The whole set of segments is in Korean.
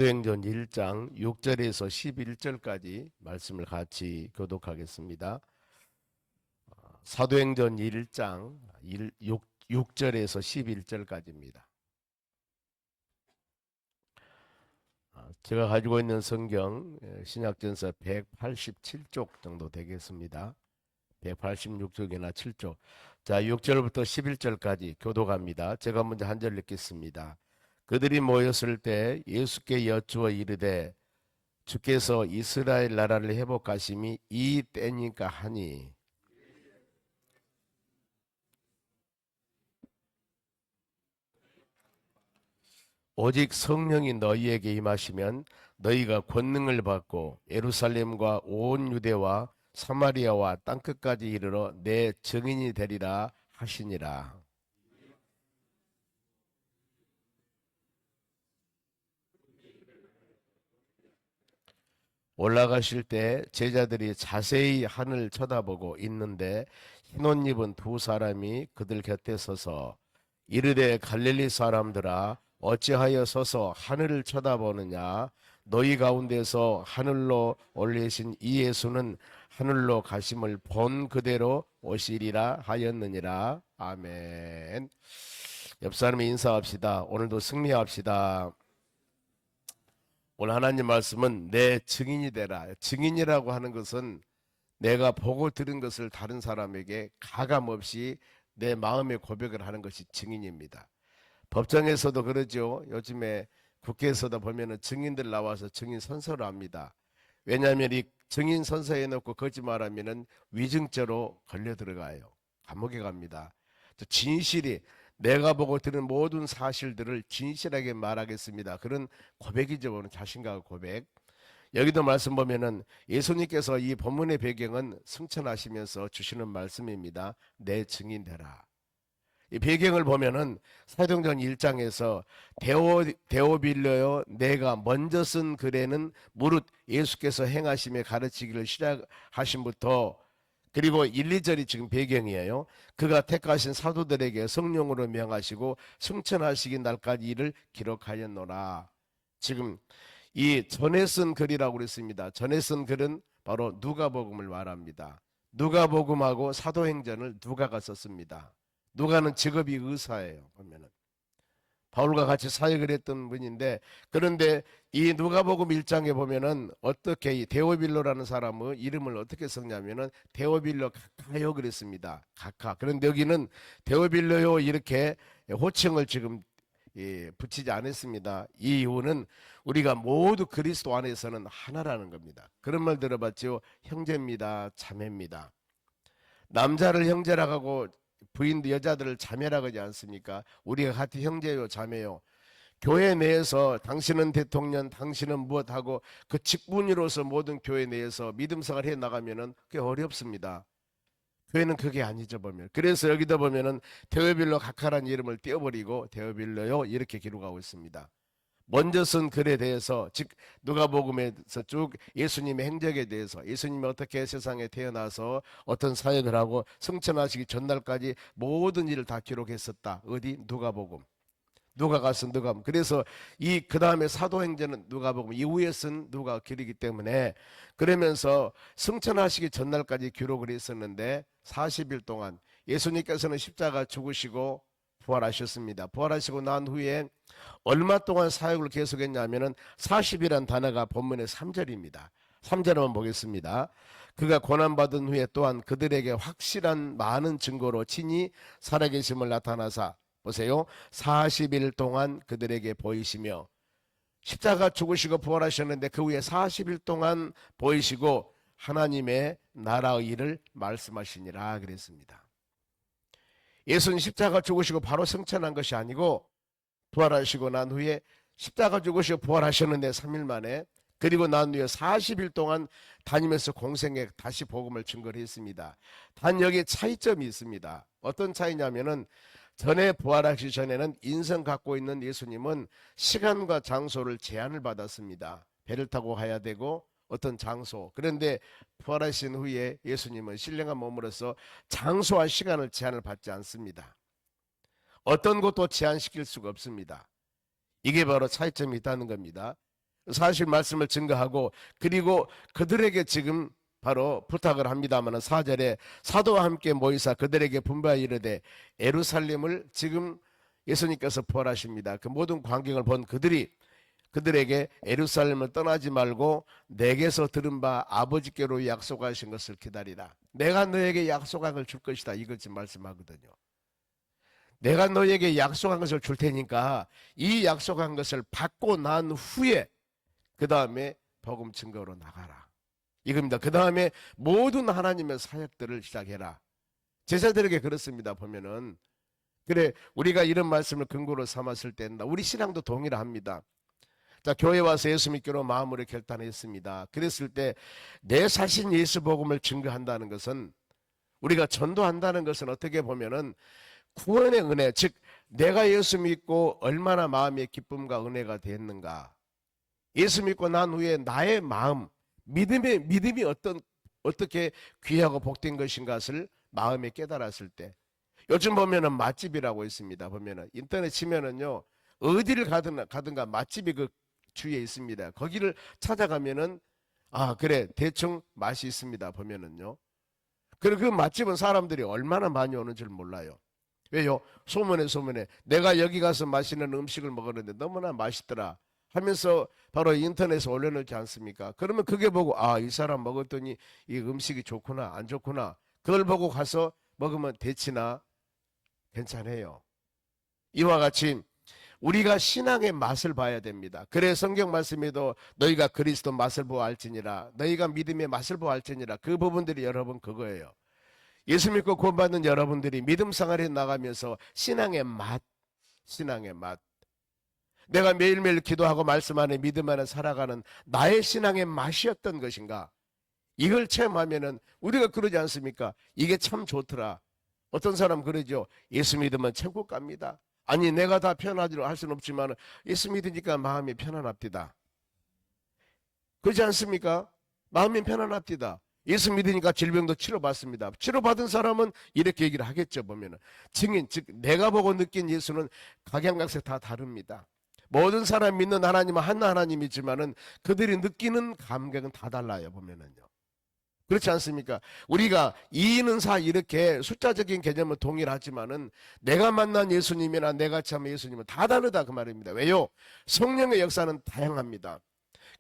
사도행전 1장 6절에서 11절까지 말씀을 같이 교독하겠습니다. 사도행전 1장 6절에서 11절까지입니다. 제가 가지고 있는 성경 신약전서 187쪽 정도 되겠습니다. 186쪽이나 7쪽. 자, 6절부터 11절까지 교독합니다. 제가 먼저 한 절 읽겠습니다. 그들이 모였을 때 예수께 여쭈어 이르되 주께서 이스라엘 나라를 회복하심이 이 때니까 하니 오직 성령이 너희에게 임하시면 너희가 권능을 받고 예루살렘과 온 유대와 사마리아와 땅끝까지 이르러 내 증인이 되리라 하시니라. 올라가실 때 제자들이 자세히 하늘 쳐다보고 있는데 흰옷 입은 두 사람이 그들 곁에 서서 이르되 갈릴리 사람들아 어찌하여 서서 하늘을 쳐다보느냐 너희 가운데서 하늘로 올리신 이 예수는 하늘로 가심을 본 그대로 오시리라 하였느니라. 아멘. 옆 사람이 인사합시다. 오늘도 승리합시다. 오늘 하나님 말씀은 내 증인이 되라. 증인이라고 하는 것은 내가 보고 들은 것을 다른 사람에게 가감없이 내 마음의 고백을 하는 것이 증인입니다. 법정에서도 그러죠. 요즘에 국회에서도 보면은 증인들 나와서 증인 선서를 합니다. 왜냐하면 이 증인 선서해 놓고 거짓말하면은 위증죄로 걸려 들어가요. 감옥에 갑니다. 진실이 내가 보고 들은 모든 사실들을 진실하게 말하겠습니다. 그런 고백이죠. 자신과 고백. 여기도 말씀 보면은 예수님께서 이 본문의 배경은 승천하시면서 주시는 말씀입니다. 내 증인 되라. 이 배경을 보면은 사도행전 1장에서 데오빌려여 내가 먼저 쓴 글에는 무릇 예수께서 행하심에 가르치기를 시작하심부터 그리고 1, 2절이 지금 배경이에요. 그가 택하신 사도들에게 성령으로 명하시고 승천하시기 날까지 이를 기록하였노라. 지금 이 전에 쓴 글이라고 그랬습니다. 전에 쓴 글은 바로 누가복음을 말합니다. 누가복음하고 사도행전을 누가가 썼습니다. 누가는 직업이 의사예요. 보면은 바울과 같이 사역을 했던 분인데, 그런데 이 누가복음 1장에 보면은 어떻게 이 데오빌로라는 사람의 이름을 어떻게 썼냐면은 데오빌로 가카요 그랬습니다. 가카. 그런데 여기는 데오빌로요 이렇게 호칭을 지금 붙이지 않았습니다. 이 이유는 우리가 모두 그리스도 안에서는 하나라는 겁니다. 그런 말 들어봤죠? 형제입니다. 자매입니다. 남자를 형제라고 하고 부인도 여자들을 자매라고 하지 않습니까? 우리가 같은 형제요 자매요. 교회 내에서 당신은 대통령, 당신은 무엇하고 그 직분으로서 모든 교회 내에서 믿음 생활 해 나가면은 그게 어렵습니다. 교회는 그게 아니죠 보면. 그래서 여기다 보면은 데오빌로 각하라는 이름을 떼어버리고 데오빌로요 이렇게 기록하고 있습니다. 먼저 쓴 글에 대해서, 즉 누가복음에서 쭉 예수님의 행적에 대해서, 예수님이 어떻게 세상에 태어나서 어떤 사역을 하고 승천하시기 전날까지 모든 일을 다 기록했었다. 어디? 누가복음. 누가가 쓴 누가복음. 그래서 이 그 다음에 사도행전은 누가복음 이후에 쓴 누가 글이기 때문에, 그러면서 승천하시기 전날까지 기록을 했었는데 40일 동안 예수님께서는 십자가 죽으시고 부활하셨습니다. 부활하시고 난 후에 얼마 동안 사역을 계속했냐면은 40이란 단어가 본문의 3절입니다. 3절 한번 보겠습니다. 그가 고난받은 후에 또한 그들에게 확실한 많은 증거로 친히 살아계심을 나타나사, 보세요, 40일 동안 그들에게 보이시며, 십자가 죽으시고 부활하셨는데 그 후에 40일 동안 보이시고 하나님의 나라의 일을 말씀하시니라 그랬습니다. 예수는 십자가 죽으시고 바로 승천한 것이 아니고 부활하시고 난 후에 십자가 죽으시고 부활하셨는데 3일 만에, 그리고 난 후에 40일 동안 다니면서 공생에 다시 복음을 증거를 했습니다. 단 여기에 차이점이 있습니다. 어떤 차이냐면은 전에 부활하시기 전에는 인성 갖고 있는 예수님은 시간과 장소를 제한을 받았습니다. 배를 타고 가야 되고 어떤 장소. 그런데 부활하신 후에 예수님은 신령한 몸으로서 장소와 시간을 제한을 받지 않습니다. 어떤 것도 제한시킬 수가 없습니다. 이게 바로 차이점이 있다는 겁니다. 사실 말씀을 증거하고, 그리고 그들에게 지금 바로 부탁을 합니다만 4절에 사도와 함께 모이사 그들에게 분부하여 이르되 예루살렘을 지금 예수님께서 부활하십니다. 그 모든 광경을 본 그들에게 예루살렘을 떠나지 말고 내게서 들은 바 아버지께로 약속하신 것을 기다리라. 내가 너에게 약속한 걸 줄 것이다. 이걸 지금 말씀하거든요. 내가 너에게 약속한 것을 줄 테니까 이 약속한 것을 받고 난 후에 그 다음에 복음 증거로 나가라. 이겁니다. 그 다음에 모든 하나님의 사역들을 시작해라. 제자들에게 그렇습니다. 보면은 그래, 우리가 이런 말씀을 근거로 삼았을 때는 우리 신앙도 동일합니다. 자, 교회 와서 예수 믿기로 마음으로 결단했습니다. 그랬을 때 내 자신 예수 복음을 증거한다는 것은, 우리가 전도한다는 것은 어떻게 보면은 구원의 은혜, 즉 내가 예수 믿고 얼마나 마음의 기쁨과 은혜가 됐는가, 예수 믿고 난 후에 나의 마음, 믿음이 어떻게 귀하고 복된 것인가를 마음에 깨달았을 때, 요즘 보면은 맛집이라고 있습니다. 보면은 인터넷 치면은요, 어디를 가든가 맛집이 그 주위에 있습니다. 거기를 찾아가면은 아, 그래, 대충 맛이 있습니다. 보면은요. 그리고 그 맛집은 사람들이 얼마나 많이 오는 줄 몰라요. 왜요? 소문에 내가 여기 가서 맛있는 음식을 먹었는데 너무나 맛있더라 하면서 바로 인터넷에 올려놓지 않습니까? 그러면 그게 보고 아, 이 사람 먹었더니 이 음식이 좋구나 안 좋구나, 그걸 보고 가서 먹으면 대치나 괜찮아요. 이와 같이 우리가 신앙의 맛을 봐야 됩니다. 그래 성경 말씀에도 너희가 그리스도 맛을 보아 알지니라, 너희가 믿음의 맛을 보아 알지니라, 그 부분들이 여러분 그거예요. 예수 믿고 구원받는 여러분들이 믿음 생활에 나가면서 신앙의 맛, 내가 매일매일 기도하고 말씀 안에 믿음 안에 살아가는 나의 신앙의 맛이었던 것인가, 이걸 체험하면은 우리가 그러지 않습니까? 이게 참 좋더라. 어떤 사람 그러죠. 예수 믿으면 천국 갑니다. 아니, 내가 다 편하지로 할 수는 없지만 예수 믿으니까 마음이 편안합디다. 그렇지 않습니까? 마음이 편안합디다. 예수 믿으니까 질병도 치료받습니다. 치료받은 사람은 이렇게 얘기를 하겠죠. 보면은 증인, 즉 내가 보고 느낀 예수는 각양각색 다 다릅니다. 모든 사람 믿는 하나님은 한 하나님이지만은 그들이 느끼는 감각은 다 달라요. 보면은요. 그렇지 않습니까? 우리가 2는 4 이렇게 숫자적인 개념은 동일하지만은 내가 만난 예수님이나 내가 참 예수님은 다 다르다 그 말입니다. 왜요? 성령의 역사는 다양합니다.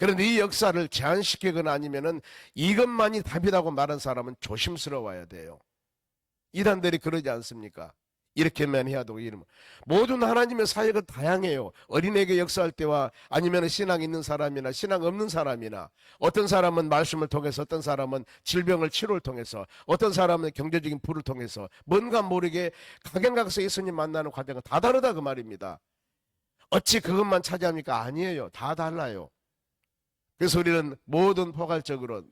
그런데 이 역사를 제한시키거나 아니면은 이것만이 답이라고 말한 사람은 조심스러워야 돼요. 이단들이 그러지 않습니까? 이렇게만 해야 되고 이러면 모든 하나님의 사역은 다양해요. 어린애에게 역사할 때와 아니면 신앙 있는 사람이나 신앙 없는 사람이나, 어떤 사람은 말씀을 통해서, 어떤 사람은 질병을 치료를 통해서, 어떤 사람은 경제적인 부를 통해서 뭔가 모르게 각양각색 예수님 만나는 과정은 다 다르다 그 말입니다. 어찌 그것만 차지합니까? 아니에요. 다 달라요. 그래서 우리는 모든 포괄적으로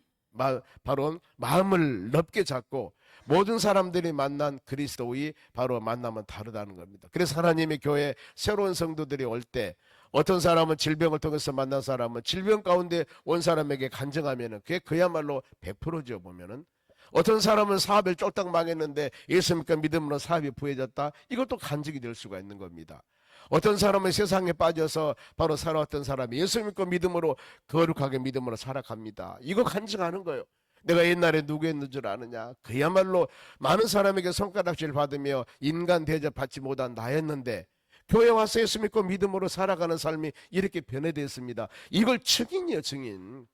바로 마음을 넓게 잡고 모든 사람들이 만난 그리스도의 바로 만남은 다르다는 겁니다. 그래서 하나님의 교회 새로운 성도들이 올 때 어떤 사람은 질병을 통해서 만난 사람은 질병 가운데 온 사람에게 간증하면은 그게 그야말로 100%죠. 보면은 어떤 사람은 사업을 쫄딱 망했는데 예수 믿고 믿음으로 사업이 부해졌다. 이것도 간증이 될 수가 있는 겁니다. 어떤 사람은 세상에 빠져서 바로 살아왔던 사람이 예수 믿고 믿음으로 거룩하게 믿음으로 살아갑니다. 이거 간증하는 거예요. 내가 옛날에 누구였는 줄 아느냐? 그야말로 많은 사람에게 손가락질 받으며 인간 대접 받지 못한 나였는데 교회 와서 예수 믿고 믿음으로 살아가는 삶이 이렇게 변해됐습니다. 이걸 증인이에요, 증인.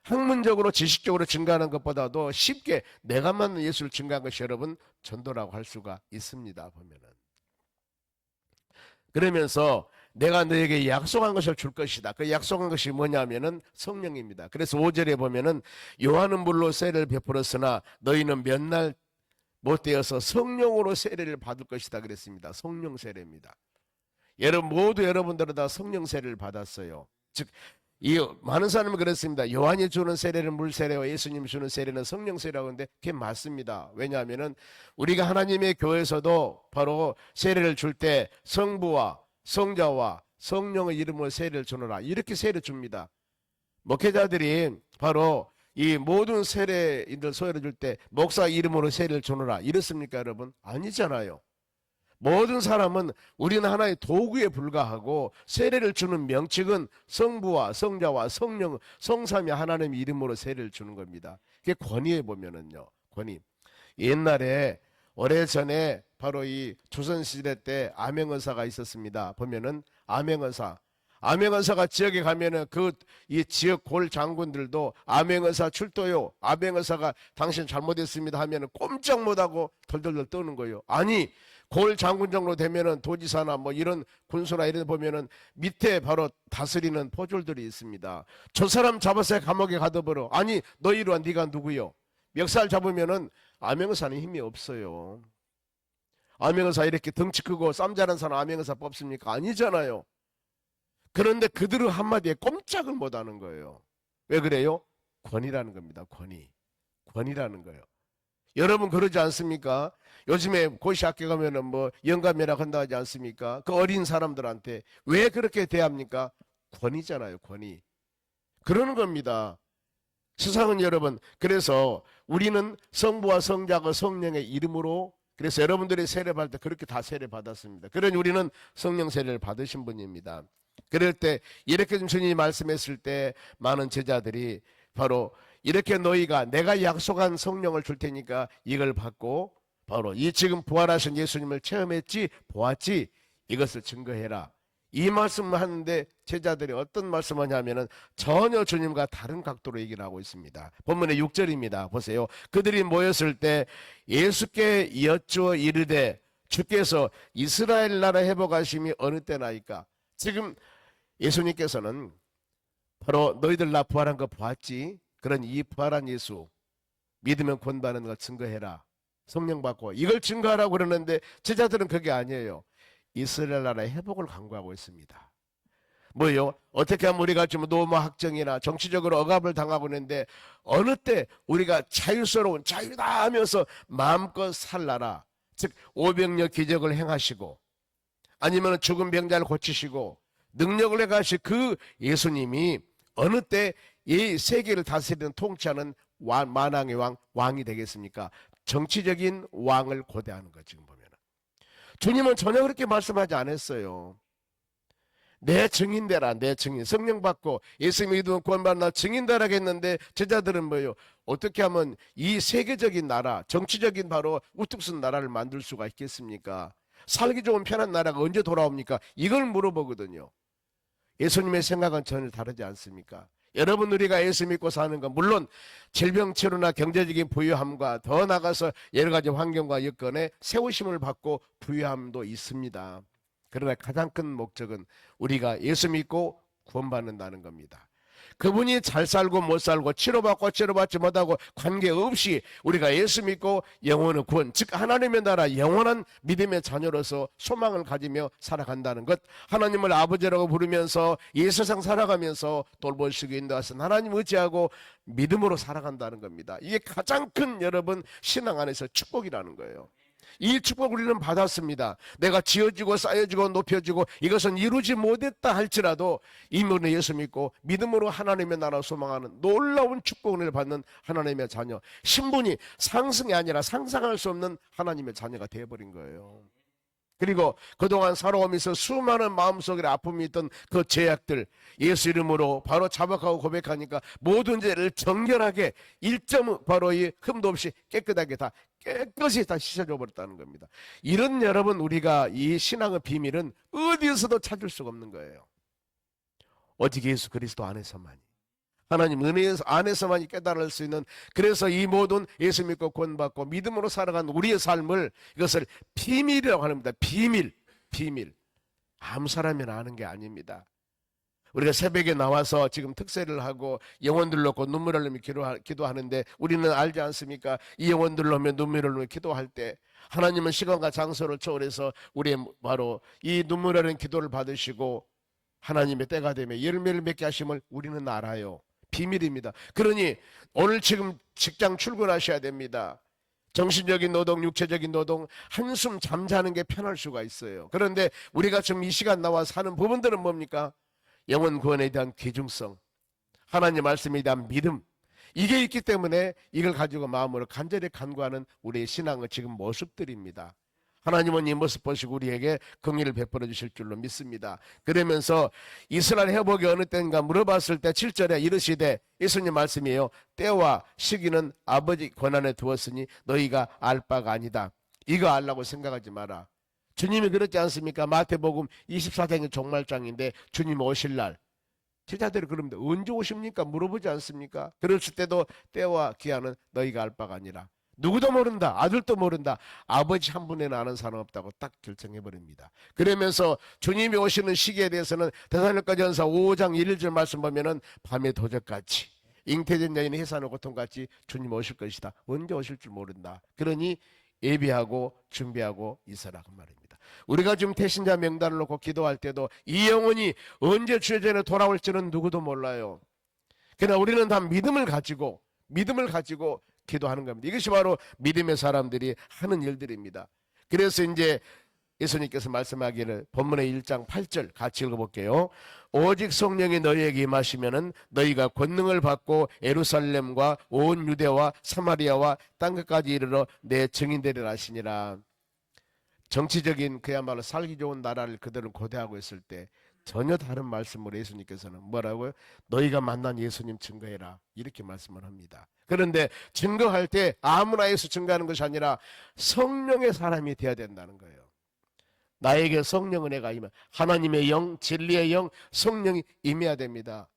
학문적으로 지식적으로 증가하는 것보다도 쉽게 내가 만난 예수를 증가한 것이 여러분 전도라고 할 수가 있습니다. 보면은 그러면서 내가 너에게 약속한 것을 줄 것이다. 그 약속한 것이 뭐냐면은 성령입니다. 그래서 5절에 보면은 요한은 물로 세례를 베풀었으나 너희는 몇 날 못 되어서 성령으로 세례를 받을 것이다 그랬습니다. 성령 세례입니다. 모두 여러분들은 다 성령 세례를 받았어요. 즉 이 많은 사람이 그랬습니다. 요한이 주는 세례는 물 세례와 예수님이 주는 세례는 성령 세례라고 하는데 그게 맞습니다. 왜냐하면은 우리가 하나님의 교회에서도 바로 세례를 줄 때 성부와 성자와 성령의 이름으로 세례를 주노라 이렇게 세례 줍니다. 목회자들이 바로 이 모든 세례인들 소회를 줄 때 목사 이름으로 세례를 주노라 이렇습니까 여러분? 아니잖아요. 모든 사람은 우리는 하나의 도구에 불과하고 세례를 주는 명칭은 성부와 성자와 성령, 성삼위 하나님 이름으로 세례를 주는 겁니다. 그게 권위에 보면은요. 권위. 옛날에 오래전에 바로 이 조선시대 때 암행의사가 있었습니다. 보면은 암행의사가 지역에 가면은 그 이 지역 골 장군들도 암행의사 출도요. 암행의사가 당신 잘못했습니다 하면은 꼼짝 못하고 덜덜덜 떠는 거예요. 아니 골 장군 정도 되면은 도지사나 뭐 이런 군수나 이런 데 보면은 밑에 바로 다스리는 포졸들이 있습니다. 저 사람 잡아서 감옥에 가둬버려. 아니 너 이리 와. 네가 누구요? 멱살 잡으면은 암행의사는 힘이 없어요. 암행의사 이렇게 덩치 크고 쌈 잘하는 사람 암행의사 뽑습니까? 아니잖아요. 그런데 그들은 한마디에 꼼짝을 못하는 거예요. 왜 그래요? 권위라는 겁니다. 권위라는 거예요. 여러분 그러지 않습니까? 요즘에 고시 학교 가면은 뭐 영감회라 한다 하지 않습니까? 그 어린 사람들한테 왜 그렇게 대합니까? 권위잖아요. 권위. 그러는 겁니다. 세상은 여러분, 그래서 우리는 성부와 성자와 성령의 이름으로, 그래서 여러분들이 세례 받을 때 그렇게 다 세례 받았습니다. 그러니 우리는 성령 세례를 받으신 분입니다. 그럴 때 이렇게 좀 주님이 말씀했을 때 많은 제자들이 바로 이렇게 너희가 내가 약속한 성령을 줄 테니까 이걸 받고 바로 이 지금 부활하신 예수님을 체험했지 보았지 이것을 증거해라. 이 말씀을 하는데 제자들이 어떤 말씀을 하냐면은 전혀 주님과 다른 각도로 얘기를 하고 있습니다. 본문의 6절입니다. 보세요. 그들이 모였을 때 예수께 여쭈어 이르되 주께서 이스라엘 나라 회복하심이 어느 때나이까. 지금 예수님께서는 바로 너희들 나 부활한 거 보았지? 그런 이 부활한 예수 믿으면 구원받는 거 증거해라. 성령 받고 이걸 증거하라고 그러는데 제자들은 그게 아니에요. 이스라엘 나라의 회복을 강구하고 있습니다. 뭐요? 어떻게 하면 우리가 좀 노마 학정이나 정치적으로 억압을 당하고 있는데 어느 때 우리가 자유스러운 자유다 하면서 마음껏 살라라. 즉 오병이어 기적을 행하시고 아니면 죽은 병자를 고치시고 능력을 행하시 그 예수님이 어느 때 이 세계를 다스리는 통치하는 만왕의 왕이 되겠습니까? 정치적인 왕을 고대하는 거 지금 보면. 주님은 전혀 그렇게 말씀하지 않았어요. 내 증인되라, 내 증인. 성령 받고 예수 믿으면 구원받나 증인되라 했는데 제자들은 뭐예요? 어떻게 하면 이 세계적인 나라, 정치적인 바로 우뚝 선 나라를 만들 수가 있겠습니까? 살기 좋은 편한 나라가 언제 돌아옵니까? 이걸 물어보거든요. 예수님의 생각은 전혀 다르지 않습니까? 여러분 우리가 예수 믿고 사는 건 물론 질병 치료나 경제적인 부유함과 더 나아가서 여러 가지 환경과 여건에 세우심을 받고 부유함도 있습니다. 그러나 가장 큰 목적은 우리가 예수 믿고 구원받는다는 겁니다. 그분이 잘 살고 못 살고 치료받고 치료받지 못하고 관계없이 우리가 예수 믿고 영원의 구원, 즉 하나님의 나라 영원한 믿음의 자녀로서 소망을 가지며 살아간다는 것, 하나님을 아버지라고 부르면서 이 세상 살아가면서 돌보시고 인도하신 하나님 의지하고 믿음으로 살아간다는 겁니다. 이게 가장 큰 여러분 신앙 안에서 축복이라는 거예요. 이 축복 우리는 받았습니다. 내가 지어지고 쌓여지고 높여지고 이것은 이루지 못했다 할지라도 이문에 예수 믿고 믿음으로 하나님의 나라 소망하는 놀라운 축복을 받는 하나님의 자녀, 신분이 상승이 아니라 상상할 수 없는 하나님의 자녀가 되어버린 거예요. 그리고 그동안 살아오면서 수많은 마음속에 아픔이 있던 그 죄악들 예수 이름으로 바로 자박하고 고백하니까 모든 죄를 정결하게 1점 바로 이 흠도 없이 깨끗하게 다 깨끗이 다 씻어줘 버렸다는 겁니다. 이런 여러분 우리가 이 신앙의 비밀은 어디에서도 찾을 수가 없는 거예요. 오직 예수 그리스도 안에서만이, 하나님 은혜 안에서만이 깨달을 수 있는, 그래서 이 모든 예수 믿고 구원받고 믿음으로 살아간 우리의 삶을 이것을 비밀이라고 합니다. 비밀. 아무 사람이나 아는 게 아닙니다. 우리가 새벽에 나와서 지금 특세를 하고 영혼들 놓고 눈물을 흘리며 기도하는데 우리는 알지 않습니까? 이 영혼들 놓으며 눈물을 흘리며 기도할 때 하나님은 시간과 장소를 초월해서 우리의 바로 이 눈물 흘리는 기도를 받으시고 하나님의 때가 되면 열매를 맺게 하심을 우리는 알아요. 비밀입니다. 그러니 오늘 지금 직장 출근하셔야 됩니다. 정신적인 노동, 육체적인 노동, 한숨 잠자는 게 편할 수가 있어요. 그런데 우리가 지금 이 시간 나와 사는 부분들은 뭡니까? 영혼 구원에 대한 귀중성, 하나님 말씀에 대한 믿음, 이게 있기 때문에 이걸 가지고 마음으로 간절히 간구하는 우리의 신앙의 지금 모습들입니다. 하나님은 이 모습 보시고 우리에게 긍휼을 베풀어 주실 줄로 믿습니다. 그러면서 이스라엘 회복이 어느 때인가 물어봤을 때 7절에 이르시되, 예수님 말씀이에요. 때와 시기는 아버지 권한에 두었으니 너희가 알 바가 아니다. 이거 알라고 생각하지 마라. 주님이 그렇지 않습니까? 마태복음 24장이 종말장인데 주님 오실 날 제자들이 그러면 언제 오십니까? 물어보지 않습니까? 그랬을 때도 때와 기한은 너희가 알 바가 아니라, 누구도 모른다. 아들도 모른다. 아버지 한 분에는 아는 사람 없다고 딱 결정해버립니다. 그러면서 주님이 오시는 시기에 대해서는 데살로니가전서 5장 1절 말씀 보면은 밤의 도적같이, 잉태된 여인의 해산의 고통같이 주님 오실 것이다. 언제 오실 줄 모른다. 그러니 예비하고 준비하고 있어라 그 말입니다. 우리가 지금 태신자 명단을 놓고 기도할 때도 이 영혼이 언제 주의 전에 돌아올지는 누구도 몰라요. 그러나 우리는 다 믿음을 가지고 기도하는 겁니다. 이것이 바로 믿음의 사람들이 하는 일들입니다. 그래서 이제 예수님께서 말씀하기를 본문의 1장 8절 같이 읽어볼게요. 오직 성령이 너희에게 임하시면은 너희가 권능을 받고 예루살렘과 온 유대와 사마리아와 땅끝까지 이르러 내 증인되리라 하시니라. 정치적인 그야말로 살기 좋은 나라를 그들은 고대하고 있을 때 전혀 다른 말씀으로 예수님께서는 뭐라고요? 너희가 만난 예수님 증거해라, 이렇게 말씀을 합니다. 그런데 증거할 때 아무나 예수 증거하는 것이 아니라 성령의 사람이 되어야 된다는 거예요. 나에게 성령 은혜가 임해, 하나님의 영, 진리의 영, 성령이 임해야 됩니다.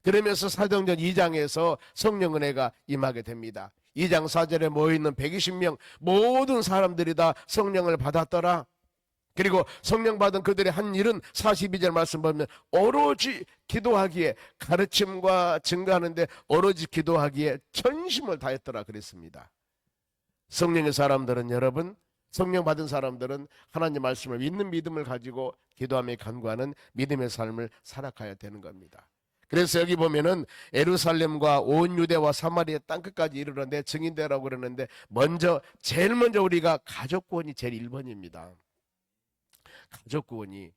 그러면서 사도행전 2장에서 성령 은혜가 임하게 됩니다. 2장 4절에 모여있는 120명 모든 사람들이 다 성령을 받았더라. 그리고 성령 받은 그들의 한 일은 42절 말씀 보면 오로지 기도하기에, 가르침과 증거하는데 오로지 기도하기에 전심을 다했더라 그랬습니다. 성령의 사람들은, 여러분, 성령 받은 사람들은 하나님 말씀을 믿는 믿음을 가지고 기도하며 간구하는 믿음의 삶을 살아가야 되는 겁니다. 그래서 여기 보면은 예루살렘과 온 유대와 사마리아 땅끝까지 이르러 내 증인되라고 그러는데, 제일 먼저 우리가 가족 구원이 제일 1번입니다. 가족 구원이.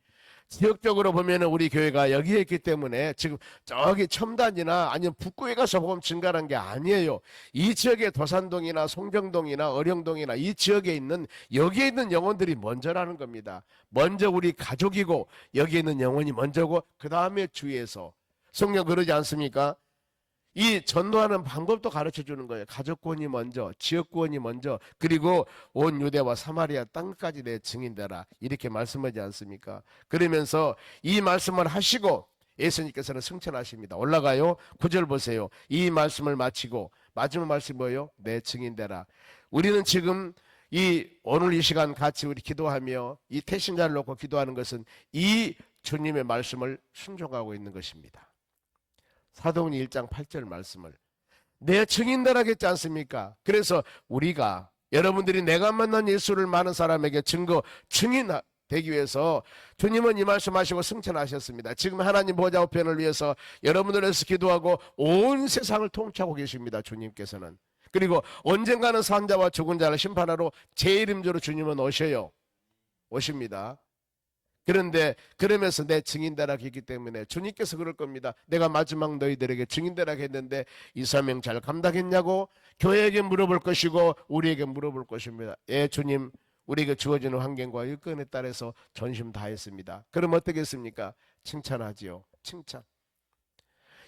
지역적으로 보면은 우리 교회가 여기에 있기 때문에 지금 저기 첨단이나 아니면 북구에 가서 복음 증가한 게 아니에요. 이 지역의 도산동이나 송정동이나 어령동이나 이 지역에 있는, 여기에 있는 영혼들이 먼저라는 겁니다. 먼저 우리 가족이고 여기에 있는 영혼이 먼저고 그 다음에 주위에서. 성경 그러지 않습니까? 이 전도하는 방법도 가르쳐 주는 거예요. 가족 구원이 먼저, 지역 구원이 먼저, 그리고 온 유대와 사마리아 땅까지 내 증인되라, 이렇게 말씀하지 않습니까? 그러면서 이 말씀을 하시고 예수님께서는 승천하십니다. 올라가요. 9절 보세요. 이 말씀을 마치고 마지막 말씀이 뭐예요? 내 증인되라. 우리는 지금 오늘 이 시간 같이 우리 기도하며 이 태신자를 놓고 기도하는 것은 이 주님의 말씀을 순종하고 있는 것입니다. 사도행전 1장 8절 말씀을 내 증인되라겠지 않습니까? 그래서 우리가, 여러분들이 내가 만난 예수를 많은 사람에게 증인되기 위해서 주님은 이 말씀하시고 승천하셨습니다. 지금 하나님 보좌 우편을 위해서 여러분들 위해서 기도하고 온 세상을 통치하고 계십니다. 주님께서는. 그리고 언젠가는 산자와 죽은 자를 심판하러 제 이름으로 주님은 오십니다. 그런데 그러면서 내 증인되라 했기 때문에 주님께서 그럴 겁니다. 내가 마지막 너희들에게 증인되라 했는데 이 사명 잘 감당했냐고 교회에게 물어볼 것이고 우리에게 물어볼 것입니다. 예, 주님, 우리에게 주어지는 환경과 일건에 따라서 전심 다했습니다. 그럼 어떻겠습니까? 칭찬하지요. 칭찬.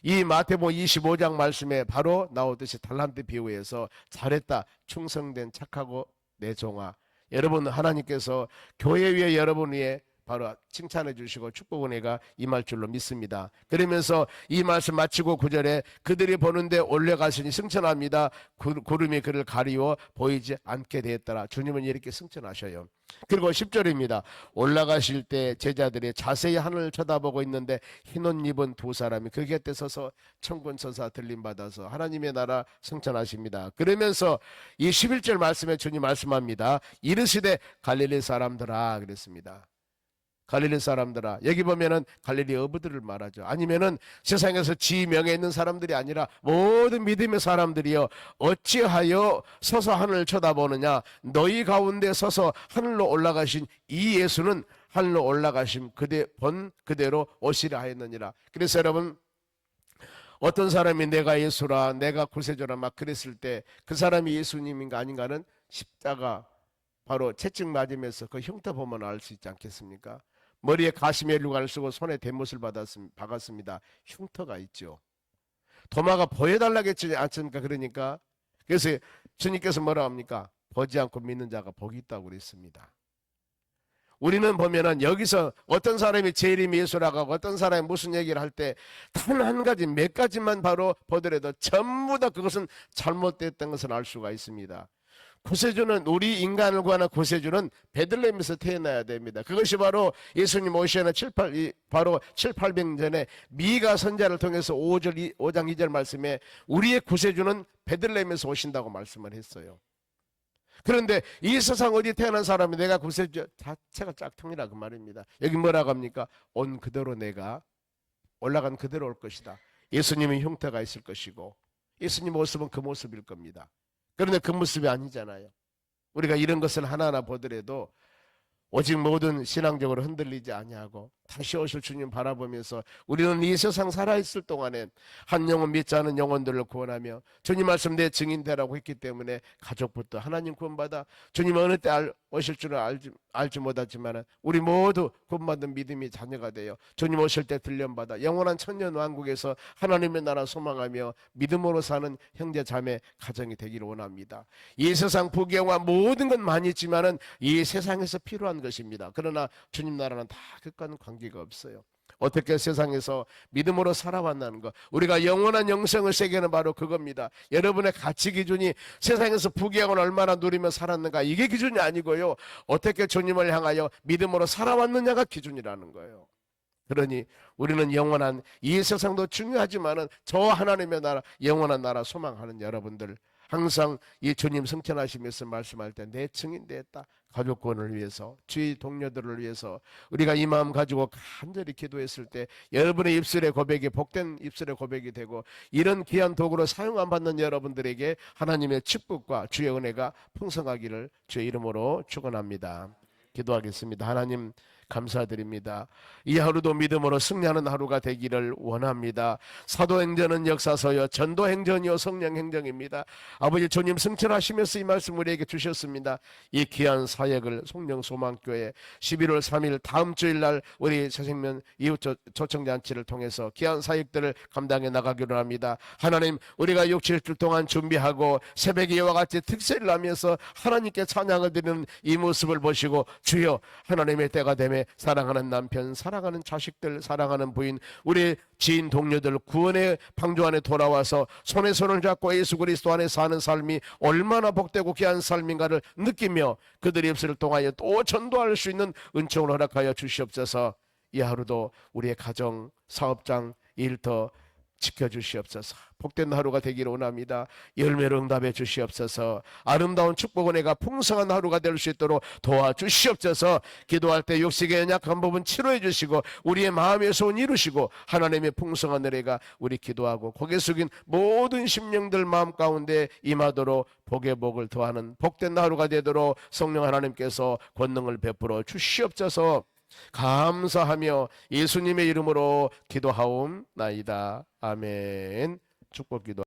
이 마태복음 25장 말씀에 바로 나오듯이 달란트 비유에서 잘했다, 충성된 착하고 내 종아. 여러분, 하나님께서 교회 위에, 여러분 위에 바로 칭찬해 주시고 축복 은혜가 임할 줄로 믿습니다. 그러면서 이 말씀 마치고 9절에 그들이 보는데 올라가시니 승천합니다. 구름이 그를 가리워 보이지 않게 되었더라. 주님은 이렇게 승천하셔요. 그리고 10절입니다. 올라가실 때 제자들이 자세히 하늘을 쳐다보고 있는데 흰옷 입은 두 사람이 그 곁에 서서 천군천사 들림받아서 하나님의 나라 승천하십니다. 그러면서 이 11절 말씀에 주님 말씀합니다. 이르시되 갈릴리 사람들아 그랬습니다. 갈릴리 사람들아. 여기 보면은 갈릴리 어부들을 말하죠. 아니면은 세상에서 지명에 있는 사람들이 아니라 모든 믿음의 사람들이여, 어찌하여 서서 하늘을 쳐다보느냐. 너희 가운데 서서 하늘로 올라가신 이 예수는 하늘로 올라가심 본 그대로 오시라 하였느니라. 그래서 여러분, 어떤 사람이 내가 예수라, 내가 구세주라 막 그랬을 때 그 사람이 예수님인가 아닌가는 십자가 바로 채찍 맞으면서 그 흉터 보면 알 수 있지 않겠습니까? 머리에 가시멜루간을 쓰고 손에 대못을 박았습니다. 흉터가 있죠. 도마가 보여달라고 했지 않습니까? 그러니까 그래서 주님께서 뭐라 합니까? 보지 않고 믿는 자가 복이 있다고 그랬습니다. 우리는 보면은 여기서 어떤 사람이 재림 예수라고 하고 어떤 사람이 무슨 얘기를 할 때 단 한 가지 몇 가지만 바로 보더라도 전부 다 그것은 잘못됐던 것을 알 수가 있습니다. 구세주는 우리 인간을 구하는 구세주는 베들레헴에서 태어나야 됩니다. 그것이 바로 예수님 오시는 바로 7, 800년 전에 미가 선자를 통해서 5장 2절 말씀에 우리의 구세주는 베들레헴에서 오신다고 말씀을 했어요. 그런데 이 세상 어디 태어난 사람이 내가 구세주 자체가 짝퉁이라 그 말입니다. 여기 뭐라고 합니까? 온 그대로 내가 올라간 그대로 올 것이다. 예수님의 흉터가 있을 것이고 예수님 모습은 그 모습일 겁니다. 그런데 그 모습이 아니잖아요. 우리가 이런 것을 하나하나 보더라도 오직 모든 신앙적으로 흔들리지 아니하고 다시 오실 주님 바라보면서 우리는 이 세상 살아있을 동안에 한 영혼 믿지 않은 영혼들을 구원하며 주님 말씀 내 증인 되라고 했기 때문에 가족부터 하나님 구원받아 주님 어느 때 오실 줄은 알지 못하지만 우리 모두 구원받은 믿음의 자녀가 되어 주님 오실 때 들려받아 영원한 천년 왕국에서 하나님의 나라 소망하며 믿음으로 사는 형제 자매 가정이 되기를 원합니다. 이 세상 부귀영화 모든 건 많이 있지만은 이 세상에서 필요한 것입니다. 그러나 주님 나라는 다 그것과는 관계가 없어요. 어떻게 세상에서 믿음으로 살아왔다는 것, 우리가 영원한 영생을 세계는 바로 그겁니다. 여러분의 가치 기준이 세상에서 부귀영화를 얼마나 누리며 살았는가 이게 기준이 아니고요, 어떻게 주님을 향하여 믿음으로 살아왔느냐가 기준이라는 거예요. 그러니 우리는 영원한 이 세상도 중요하지만은 저 하나님의 나라 영원한 나라 소망하는 여러분들 항상 이 주님 성찬하시면서 말씀할 때 내 증인 되었다. 가족권을 위해서, 주위 동료들을 위해서 우리가 이 마음 가지고 간절히 기도했을 때 여러분의 입술의 고백이 복된 입술의 고백이 되고 이런 귀한 도구로 사용 안 받는 여러분들에게 하나님의 축복과 주의 은혜가 풍성하기를 주의 이름으로 축원합니다. 기도하겠습니다. 하나님 감사드립니다. 이 하루도 믿음으로 승리하는 하루가 되기를 원합니다. 사도행전은 역사서요, 전도행전이요, 성령행전입니다. 아버지 주님 승천하시면서 이 말씀 우리에게 주셨습니다. 이 귀한 사역을 송령소망교회 11월 3일 다음 주일날 우리 새생명 이웃 초청잔치를 통해서 귀한 사역들을 감당해 나가기로 합니다. 하나님 우리가 6, 7주 동안 준비하고 새벽에 이와 같이 특세를 하면서 하나님께 찬양을 드리는 이 모습을 보시고 주여 하나님의 때가 되매 사랑하는 남편, 사랑하는 자식들, 사랑하는 부인, 우리 지인 동료들 구원의 방주 안에 돌아와서 손에 손을 잡고 예수 그리스도 안에 사는 삶이 얼마나 복되고 귀한 삶인가를 느끼며 그들의 입술을 통하여 또 전도할 수 있는 은총을 허락하여 주시옵소서. 이 하루도 우리의 가정, 사업장, 일터 지켜주시옵소서. 복된 하루가 되기를 원합니다. 열매로 응답해 주시옵소서. 아름다운 축복 은혜가 풍성한 하루가 될 수 있도록 도와주시옵소서. 기도할 때 육식의 연약한 부분 치료해 주시고 우리의 마음의 소원 이루시고 하나님의 풍성한 은혜가 우리 기도하고 고개 숙인 모든 심령들 마음 가운데 임하도록 복의 복을 더하는 복된 하루가 되도록 성령 하나님께서 권능을 베풀어 주시옵소서. 감사하며 예수님의 이름으로 기도하옵나이다. 아멘. 축복 기도.